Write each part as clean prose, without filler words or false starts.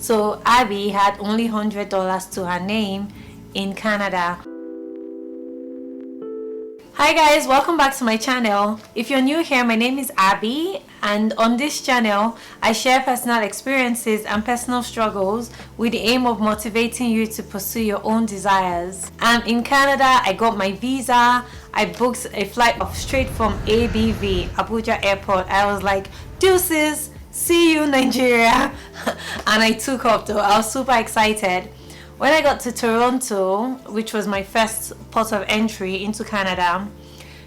So Abby had only $100 to her name in Canada. Hi guys, welcome back to my channel. If you're new here, my name is Abby, and on this channel I share personal experiences and personal struggles with the aim of motivating you to pursue your own desires. And in Canada, I got my visa. I booked a flight straight from ABV, Abuja Airport. I was like, deuces, see you Nigeria. And I took off though. I was super excited. When I got to Toronto, which was my first port of entry into Canada,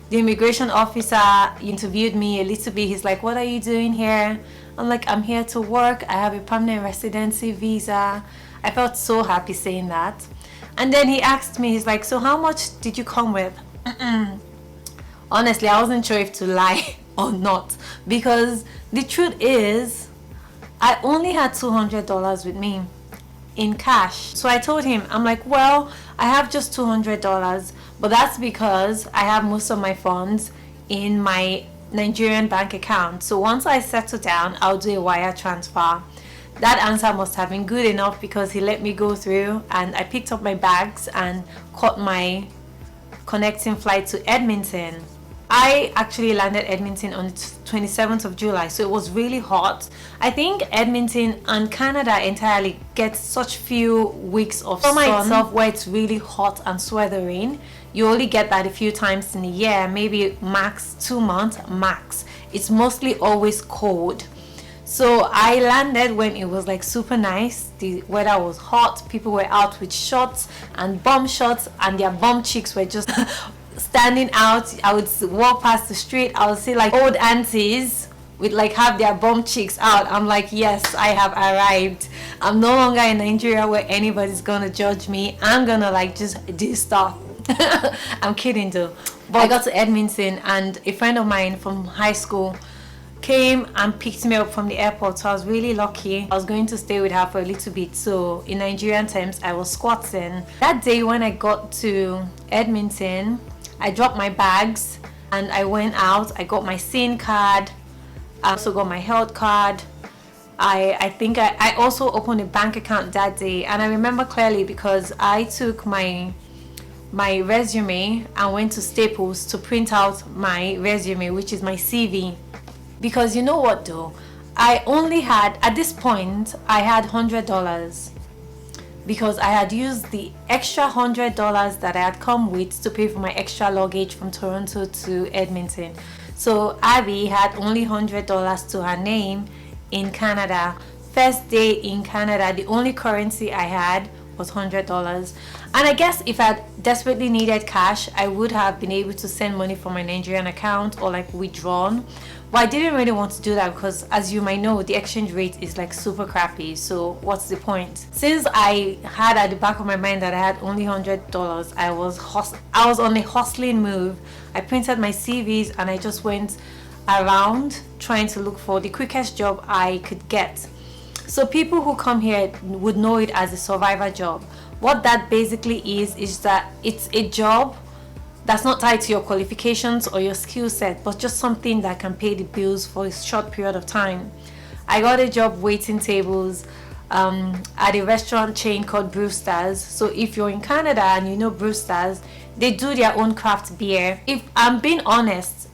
the immigration officer interviewed me a little bit. He's like, what are you doing here? I'm like, I'm here to work. I have a permanent residency visa. I felt so happy saying that. And then he asked me, he's like, so how much did you come with? Honestly, I wasn't sure if to lie or not, because the truth is, I only had $200 with me in cash. So I told him, I'm like, well, I have just $200, but that's because I have most of my funds in my Nigerian bank account. So once I settle down, I'll do a wire transfer. That answer must have been good enough, because he let me go through, and I picked up my bags and caught my connecting flight to Edmonton. I actually landed Edmonton on the 27th of July, so it was really hot. I think Edmonton and Canada entirely gets such few weeks of summer itself where it's really hot and sweltering. You only get that a few times in a year, maybe max 2 months max. It's mostly always cold. So I landed when it was like super nice. The weather was hot. People were out with shorts and bum shorts, and their bum cheeks were just standing out. I would walk past the street, I would see like old aunties with like have their bum cheeks out. I'm like, yes, I have arrived. I'm no longer in Nigeria where anybody's gonna judge me. I'm gonna like just do stuff. I'm kidding though. But I got to Edmonton, and a friend of mine from high school came and picked me up from the airport, so I was really lucky. I was going to stay with her for a little bit, so in Nigerian terms I was squatting. That day when I got to Edmonton, I dropped my bags and I went out. I got my SIN card. I also got my health card. I think I also opened a bank account that day, and I remember clearly because I took my resume and went to Staples to print out my resume, which is my CV. Because you know what though, I only had, at this point, I had $100. Because I had used the extra $100 that I had come with to pay for my extra luggage from Toronto to Edmonton. So Abby had only $100 to her name in Canada. First day in Canada, the only currency I had was $100. And I guess if I desperately needed cash, I would have been able to send money from my Nigerian account or like withdrawn. But I didn't really want to do that because, as you might know, the exchange rate is like super crappy. So what's the point? Since I had at the back of my mind that I had only $100, I was on a hustling move. I printed my CVs and I just went around trying to look for the quickest job I could get. So people who come here would know it as a survivor job. What that basically is that it's a job that's not tied to your qualifications or your skill set, but just something that can pay the bills for a short period of time. I got a job waiting tables at a restaurant chain called Brewster's. So if you're in Canada and you know Brewster's, they do their own craft beer. If I'm being honest,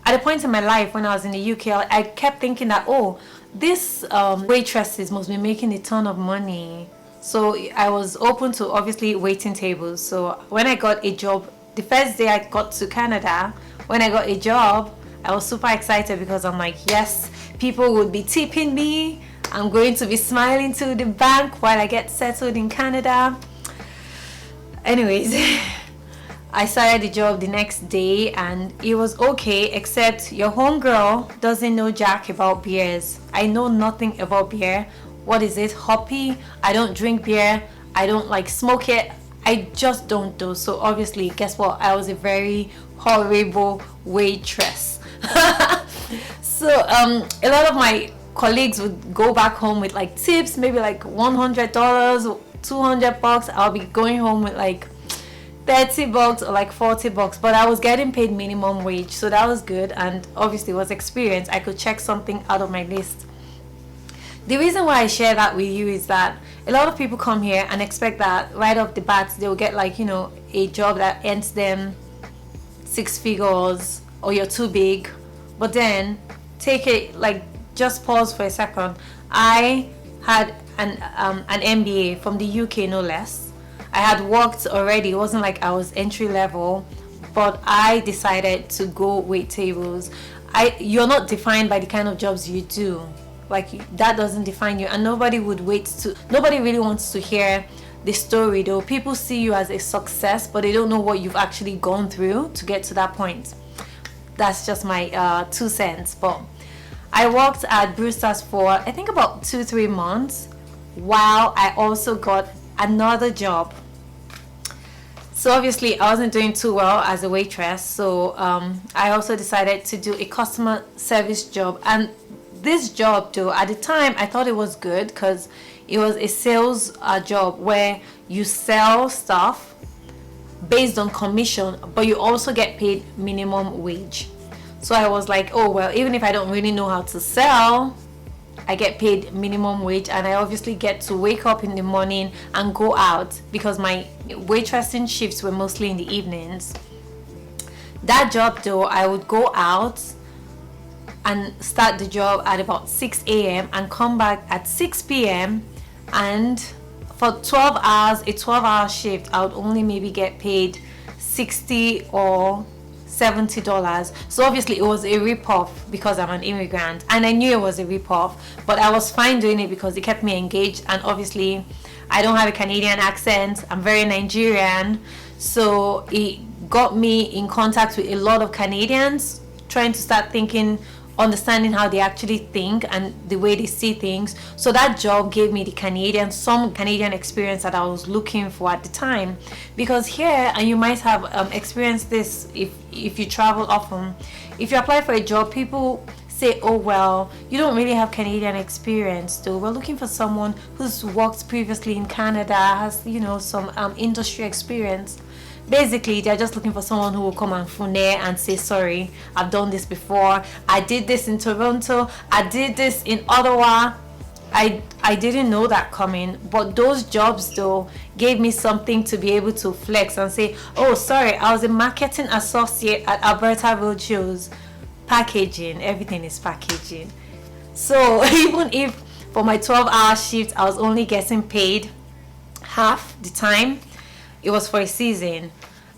at a point in my life when I was in the UK, I kept thinking that, oh, these waitresses must be making a ton of money. So I was open to obviously waiting tables. So when I got a job, the first day I got to Canada, when I got a job, I was super excited because I'm like, yes, people would be tipping me. I'm going to be smiling to the bank while I get settled in Canada. Anyways, I started the job the next day and it was okay, except your homegirl doesn't know jack about beers. I know nothing about beer. What is it? Hoppy? I don't drink beer. I don't like smoke it. I just don't do. So obviously, guess what? I was a very horrible waitress. So a lot of my colleagues would go back home with like tips, maybe like $100, $200. I'll be going home with like $30 or like $40, but I was getting paid minimum wage, so that was good, and obviously it was experience. I could check something out of my list. The reason why I share that with you is that a lot of people come here and expect that right off the bat they'll get like, a job that earns them 6 figures, or you're too big. But then take it, like, just pause for a second. I had an MBA from the UK, no less. I had worked already. It wasn't like I was entry level, but I decided to go wait tables. You're not defined by the kind of jobs you do. Like, that doesn't define you, and nobody really wants to hear the story though. People see you as a success, but they don't know what you've actually gone through to get to that point. That's just my 2 cents. But I worked at Brewster's for I think about 2-3 months, while I also got another job. So obviously I wasn't doing too well as a waitress, so I also decided to do a customer service job. And this job though, at the time I thought it was good because it was a sales job where you sell stuff based on commission, but you also get paid minimum wage. So I was like, oh well, even if I don't really know how to sell, I get paid minimum wage, and I obviously get to wake up in the morning and go out because my waitressing shifts were mostly in the evenings. That job though, I would go out and start the job at about 6 a.m. and come back at 6 p.m. and for 12 hours, a 12-hour shift, I would only maybe get paid $60 or $70. So obviously it was a rip-off because I'm an immigrant, and I knew it was a rip-off, but I was fine doing it because it kept me engaged. And obviously I don't have a Canadian accent, I'm very Nigerian, so it got me in contact with a lot of Canadians, trying to start understanding how they actually think and the way they see things. So that job gave me some Canadian experience that I was looking for at the time. Because here, and you might have experienced this if you travel often, if you apply for a job, people say, oh well, you don't really have Canadian experience though, we're looking for someone who's worked previously in Canada, has some industry experience. Basically, they're just looking for someone who will come and phone and say, sorry, I've done this before. I did this in Toronto. I did this in Ottawa. I didn't know that coming. But those jobs, though, gave me something to be able to flex and say, oh, sorry, I was a marketing associate at Alberta Roadshows. Packaging, everything is packaging. So even if for my 12-hour shift, I was only getting paid half the time, it was for a season.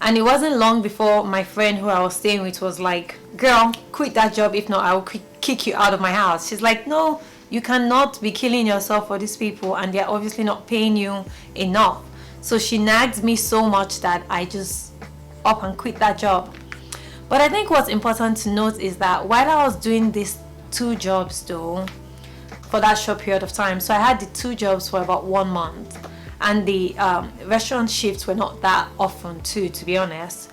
And it wasn't long before my friend who I was staying with was like, girl, quit that job, if not I will kick you out of my house. She's like, no, you cannot be killing yourself for these people, and they're obviously not paying you enough. So she nagged me so much that I just up and quit that job. But I think what's important to note is that while I was doing these 2 jobs though, for that short period of time, so I had the 2 jobs for about 1 month, and the restaurant shifts were not that often too, to be honest.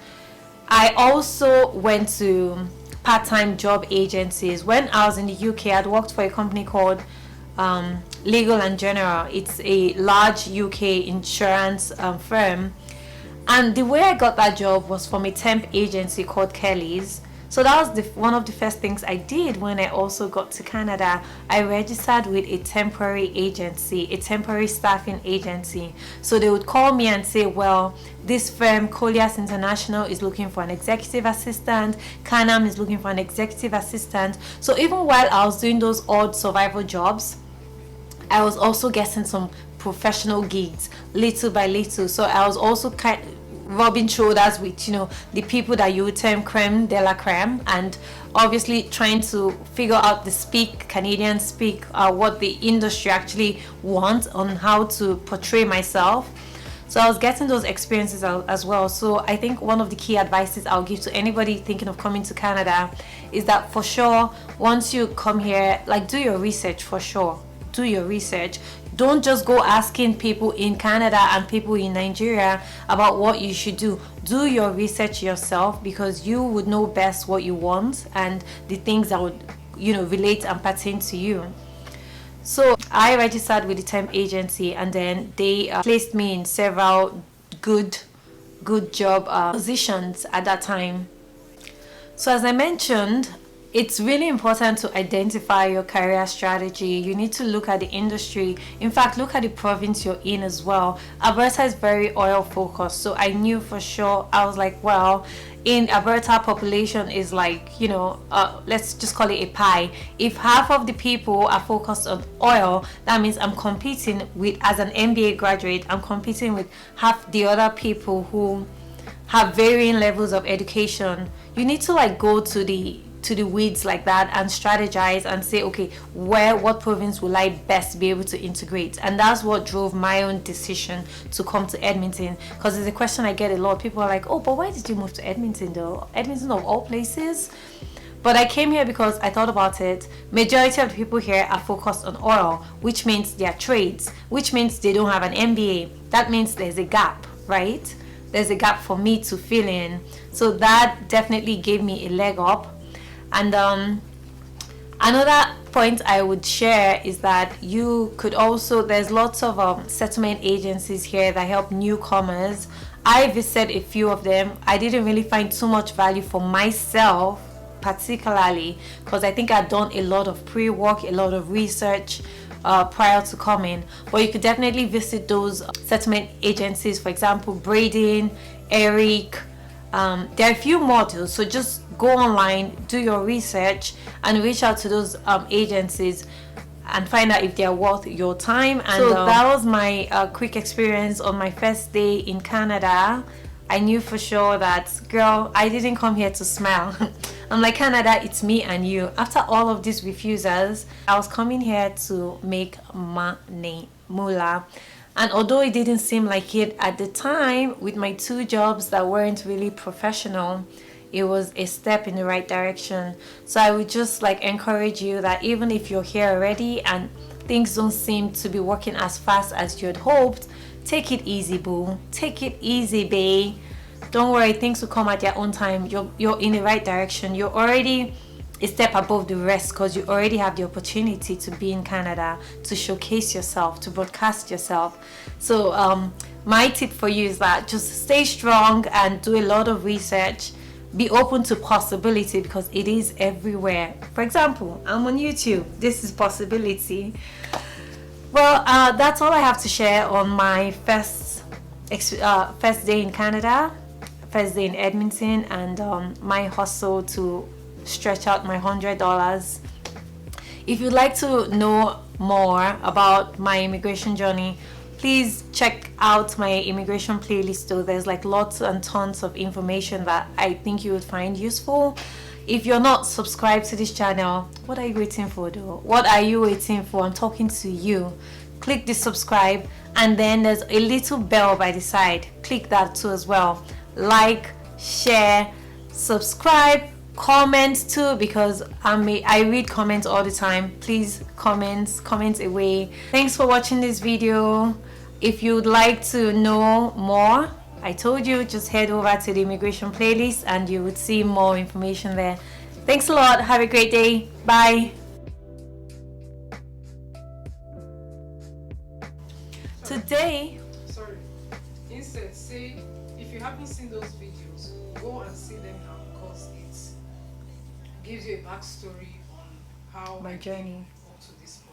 I also went to part-time job agencies. When I was in the UK, I'd worked for a company called Legal and General. It's a large UK insurance firm, and the way I got that job was from a temp agency called Kelly's. So that was one of the first things I did when I also got to Canada. I registered with a temporary agency, a temporary staffing agency. So they would call me and say, well, this firm, Colliers International, is looking for an executive assistant. Canam is looking for an executive assistant. So even while I was doing those odd survival jobs, I was also getting some professional gigs little by little. So I was also rubbing shoulders with the people that you would term creme de la creme, and obviously trying to figure out the Canadian speak, what the industry actually wants, on how to portray myself. So I was getting those experiences as well. So I think one of the key advices I'll give to anybody thinking of coming to Canada is that for sure, once you come here, like, do your research. For sure, do your research. Don't just go asking people in Canada and people in Nigeria about what you should do. Do your research yourself, because you would know best what you want and the things that would, relate and pertain to you. So I registered with the temp agency, and then they placed me in several good job positions at that time. So as I mentioned, it's really important to identify your career strategy. You need to look at the industry. In fact, look at the province you're in as well. Alberta is very oil focused, so I knew for sure. I was like, well, in Alberta, population is like, you know, let's just call it a pie. If half of the people are focused on oil, that means I'm competing with, as an MBA graduate, I'm competing with half the other people who have varying levels of education. You need to like go to the weeds like that and strategize and say, okay, what province will I best be able to integrate? And that's what drove my own decision to come to Edmonton, because it's a question I get a lot. People are like, oh, but why did you move to Edmonton though? Edmonton of all places. But I came here because I thought about it. Majority of the people here are focused on oil, which means they are trades, which means they don't have an MBA. That means there's a gap, right? There's a gap for me to fill in. So that definitely gave me a leg up. And another point I would share is that you could also, there's lots of settlement agencies here that help newcomers. I visited a few of them. I didn't really find too much value for myself, particularly because I think I'd done a lot of pre-work, a lot of research prior to coming. But you could definitely visit those settlement agencies. For example, Braden, Eric. There are a few modules, so just go online, do your research, and reach out to those agencies and find out if they are worth your time. And so that was my quick experience on my first day in Canada. I knew for sure that, girl, I didn't come here to smile. I'm like, Canada, it's me and you. After all of these refusals, I was coming here to make money, moolah. And although it didn't seem like it at the time, with my 2 jobs that weren't really professional, it was a step in the right direction. So I would just like encourage you that even if you're here already and things don't seem to be working as fast as you had hoped, take it easy, boo. Take it easy, bae. Don't worry, things will come at their own time. You're in the right direction. You're already a step above the rest because you already have the opportunity to be in Canada, to showcase yourself, to broadcast yourself. So my tip for you is that just stay strong and do a lot of research. Be open to possibility because it is everywhere. For example, I'm on YouTube. This is possibility. Well, that's all I have to share on my first day in Canada, first day in Edmonton, and my hustle to stretch out my $100. If you'd like to know more about my immigration journey, please check out my immigration playlist though. There's like lots and tons of information that I think you would find useful. If you're not subscribed to this channel, what are you waiting for though? What are you waiting for? I'm talking to you. Click the subscribe, and then there's a little bell by the side. Click that too as well. Like, share, subscribe, comment too, because I read comments all the time. Please comment away. Thanks for watching this video. If you'd like to know more, I told you, just head over to the immigration playlist and you would see more information there. Thanks a lot. Have a great day. Bye. Today, sorry, instead say, if you haven't seen those videos, go and see them now because it gives you a backstory on how my journey up to this point.